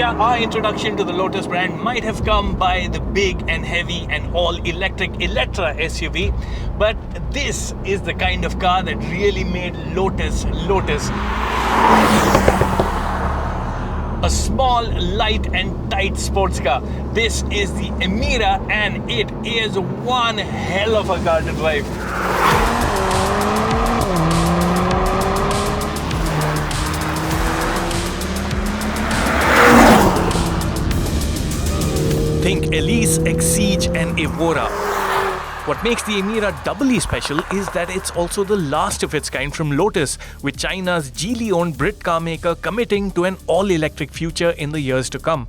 India, our introduction to the Lotus brand might have come by the big and heavy and all-electric Electra SUV, but this is the kind of car that really made Lotus Lotus. A small, light and tight sports car. This is the Emira and it is one hell of a car to drive. Think Elise, Exige and Evora. What makes the Emira doubly special is that it's also the last of its kind from Lotus, with China's Geely-owned Brit car maker committing to an all-electric future in the years to come.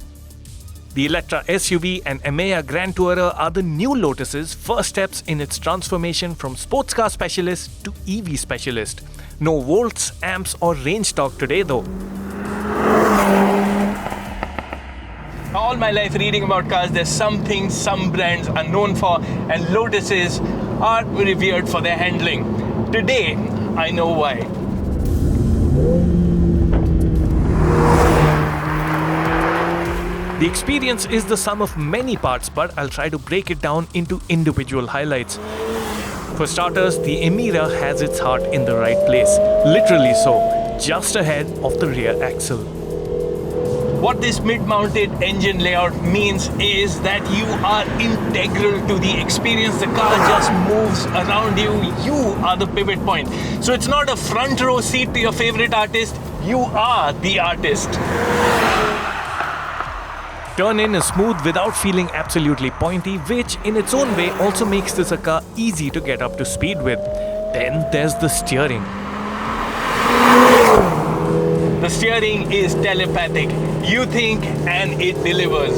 The Electra SUV and Emea Grand Tourer are the new Lotus's first steps in its transformation from sports car specialist to EV specialist. No volts, amps or range talk today though. All my life reading about cars, there's some things some brands are known for, and Lotuses are revered for their handling. Today, I know why. The experience is the sum of many parts, but I'll try to break it down into individual highlights. For starters, the Emira has its heart in the right place, literally so, just ahead of the rear axle. What this mid-mounted engine layout means is that you are integral to the experience. The car just moves around you. You are the pivot point. So it's not a front row seat to your favorite artist. You are the artist. Turn-in is smooth without feeling absolutely pointy, which in its own way also makes this a car easy to get up to speed with. Then there's the steering. The steering is telepathic. You think and it delivers.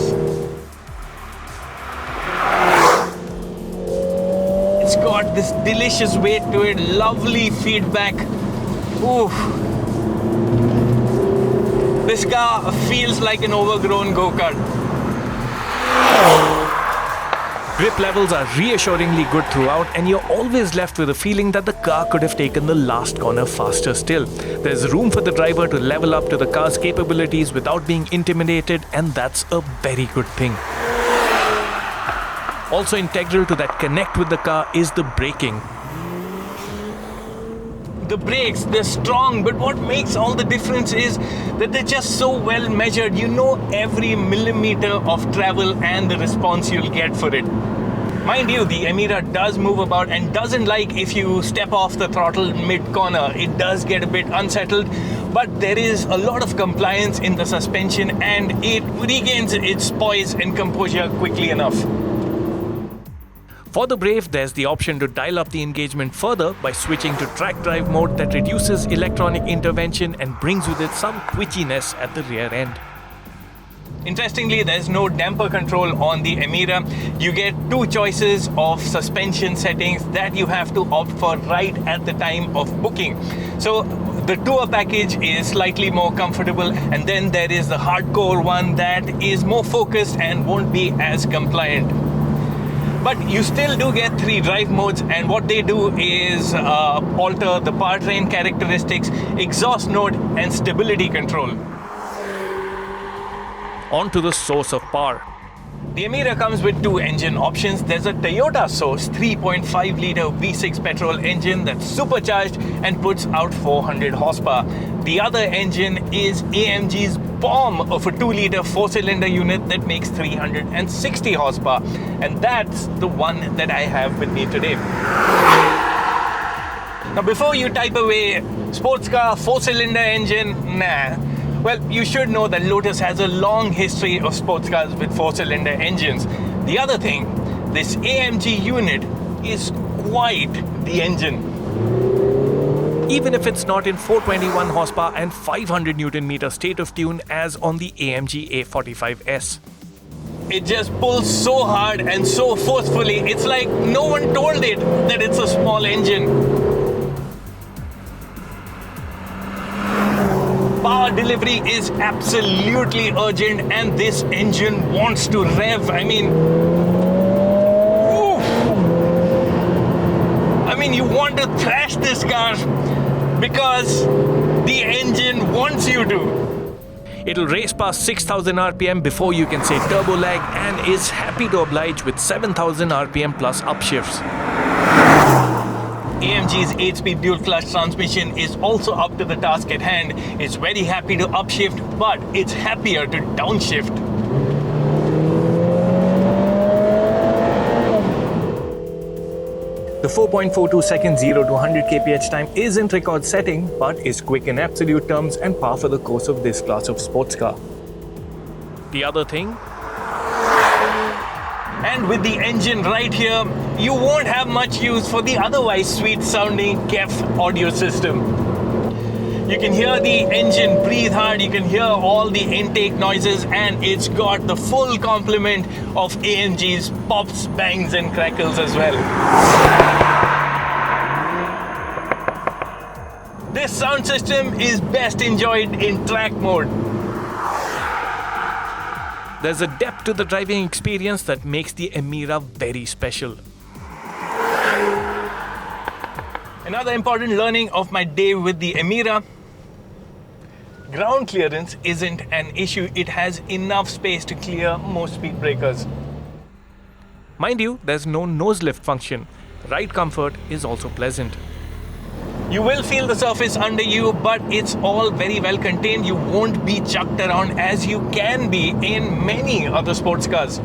It's got this delicious weight to it, lovely feedback. Oof. This car feels like an overgrown go-kart. Grip levels are reassuringly good throughout, and you're always left with a feeling that the car could have taken the last corner faster still. There's room for the driver to level up to the car's capabilities without being intimidated, and that's a very good thing. Also integral to that connect with the car is the braking. The brakes, they're strong, but what makes all the difference is that they're just so well measured. You know every millimeter of travel and the response you'll get for it. Mind you, the Emira does move about and doesn't like if you step off the throttle mid-corner. It does get a bit unsettled, but there is a lot of compliance in the suspension and it regains its poise and composure quickly enough. For the brave, there's the option to dial up the engagement further by switching to track drive mode that reduces electronic intervention and brings with it some twitchiness at the rear end. Interestingly, there's no damper control on the Emira. You get two choices of suspension settings that you have to opt for right at the time of booking. So the tour package is slightly more comfortable, and then there is the hardcore one that is more focused and won't be as compliant. But you still do get 3 drive modes, and what they do is alter the powertrain characteristics, exhaust node and stability control. On to the source of power. The Emira comes with 2 engine options. There's a Toyota Source 3.5 litre V6 petrol engine that's supercharged and puts out 400 horsepower. The other engine is AMG's bomb of a 2 litre 4-cylinder unit that makes 360 horsepower. And that's the one that I have with me today. Now before you type away sports car 4-cylinder engine, nah. Well, you should know that Lotus has a long history of sports cars with 4-cylinder engines. The other thing, this AMG unit is quite the engine. Even if it's not in 421 horsepower and 500 Nm state of tune as on the AMG A45S. It just pulls so hard and so forcefully, it's like no one told it that it's a small engine. Power delivery is absolutely urgent, and this engine wants to rev. I mean, you want to thrash this car because the engine wants you to. It'll race past 6000 RPM before you can say turbo lag and is happy to oblige with 7000 RPM plus upshifts. AMG's 8-speed dual-clutch transmission is also up to the task at hand. It's very happy to upshift, but it's happier to downshift. The 4.42 second 0 to 100 kph time isn't record setting, but is quick in absolute terms and par for the course of this class of sports car. The other thing, and with the engine right here, you won't have much use for the otherwise sweet sounding KEF audio system. You can hear the engine breathe hard, you can hear all the intake noises, and it's got the full complement of AMG's pops, bangs and crackles as well. This sound system is best enjoyed in track mode. There's a depth to the driving experience that makes the Emira very special. Another important learning of my day with the Emira: ground clearance isn't an issue. It has enough space to clear most speed breakers. Mind you, there's no nose lift function. Ride comfort is also pleasant. You will feel the surface under you, but it's all very well contained. You won't be chucked around as you can be in many other sports cars.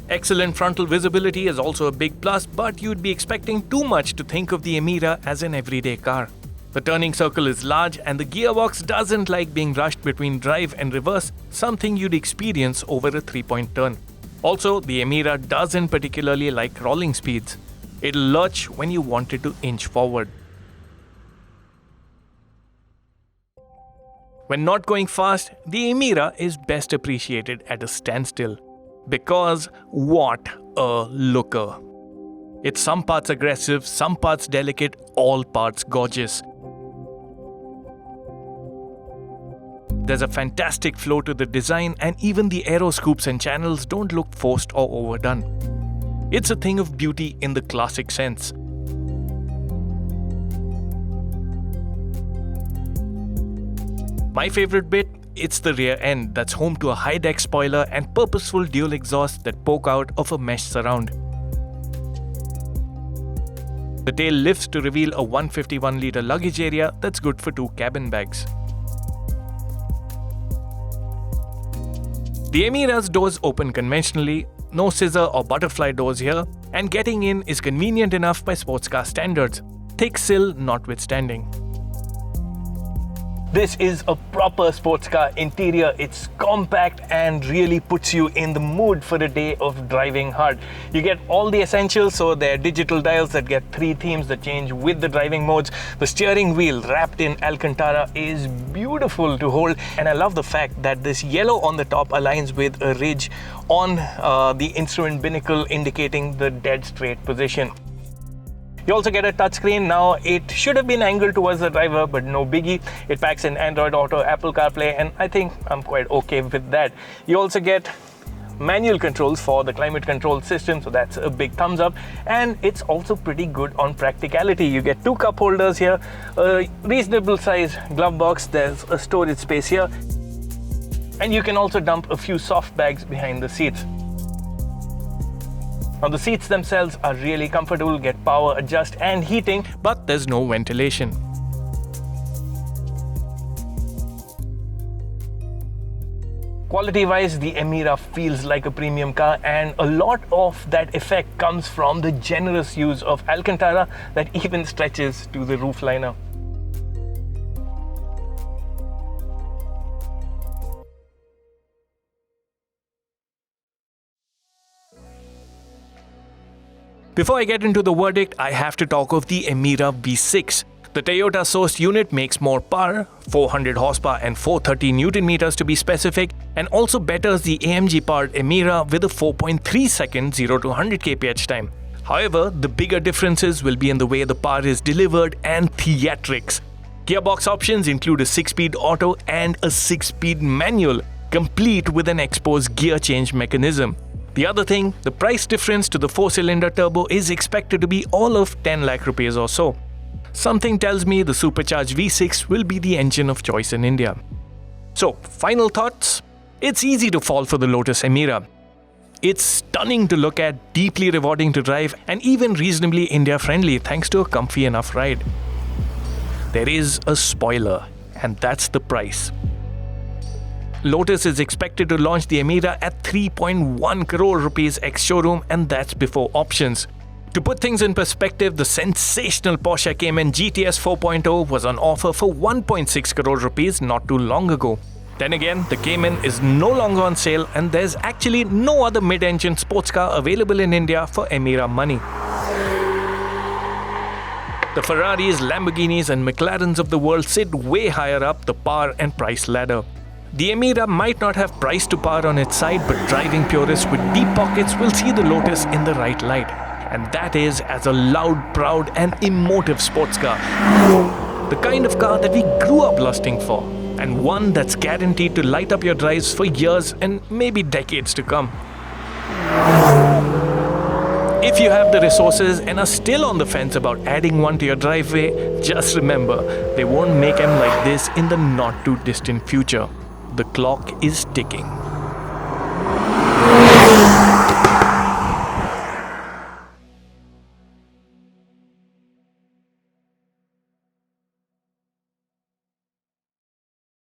Excellent frontal visibility is also a big plus, but you'd be expecting too much to think of the Emira as an everyday car. The turning circle is large and the gearbox doesn't like being rushed between drive and reverse, something you'd experience over a 3-point turn. Also, the Emira doesn't particularly like rolling speeds. It'll lurch when you want it to inch forward. When not going fast, the Emira is best appreciated at a standstill. Because what a looker! It's some parts aggressive, some parts delicate, all parts gorgeous. There's a fantastic flow to the design, and even the aero scoops and channels don't look forced or overdone. It's a thing of beauty in the classic sense. My favorite bit? It's the rear end that's home to a high-deck spoiler and purposeful dual exhausts that poke out of a mesh surround. The tail lifts to reveal a 151-litre luggage area that's good for 2 cabin bags. The Emira's doors open conventionally, no scissor or butterfly doors here, and getting in is convenient enough by sports car standards, thick sill notwithstanding. This is a proper sports car interior. It's compact and really puts you in the mood for a day of driving hard. You get all the essentials, so there are digital dials that get 3 themes that change with the driving modes. The steering wheel wrapped in Alcantara is beautiful to hold, and I love the fact that this yellow on the top aligns with a ridge on the instrument binnacle indicating the dead straight position. You also get a touchscreen. Now, it should have been angled towards the driver, but no biggie. It packs in Android Auto, Apple CarPlay, and I think I'm quite okay with that. You also get manual controls for the climate control system, so that's a big thumbs up. And it's also pretty good on practicality. You get 2 cup holders here, a reasonable size glove box, there's a storage space here, and you can also dump a few soft bags behind the seats. Now, the seats themselves are really comfortable, get power adjust and heating, but there's no ventilation. Quality-wise, the Emira feels like a premium car, and a lot of that effect comes from the generous use of Alcantara that even stretches to the roof liner. Before I get into the verdict, I have to talk of the Emira V6. The Toyota-sourced unit makes more power, 400 horsepower and 430 Newton meters to be specific, and also betters the AMG-powered Emira with a 4.3 second 0 to 100 kph time. However, the bigger differences will be in the way the power is delivered and theatrics. Gearbox options include a 6-speed auto and a 6-speed manual, complete with an exposed gear change mechanism. The other thing, the price difference to the 4-cylinder turbo is expected to be all of 10 lakh rupees or so. Something tells me the supercharged V6 will be the engine of choice in India. So, final thoughts? It's easy to fall for the Lotus Emira. It's stunning to look at, deeply rewarding to drive, and even reasonably India-friendly thanks to a comfy enough ride. There is a spoiler, and that's the price. Lotus is expected to launch the Emira at 3.1 crore rupees ex-showroom, and that's before options. To put things in perspective, the sensational Porsche Cayman GTS 4.0 was on offer for 1.6 crore rupees not too long ago. Then again, the Cayman is no longer on sale, and there's actually no other mid-engine sports car available in India for Emira money. The Ferraris, Lamborghinis and McLarens of the world sit way higher up the power and price ladder. The Emira might not have price to power on its side, but driving purists with deep pockets will see the Lotus in the right light. And that is as a loud, proud and emotive sports car. The kind of car that we grew up lusting for. And one that's guaranteed to light up your drives for years and maybe decades to come. If you have the resources and are still on the fence about adding one to your driveway, just remember, they won't make them like this in the not too distant future. The clock is ticking.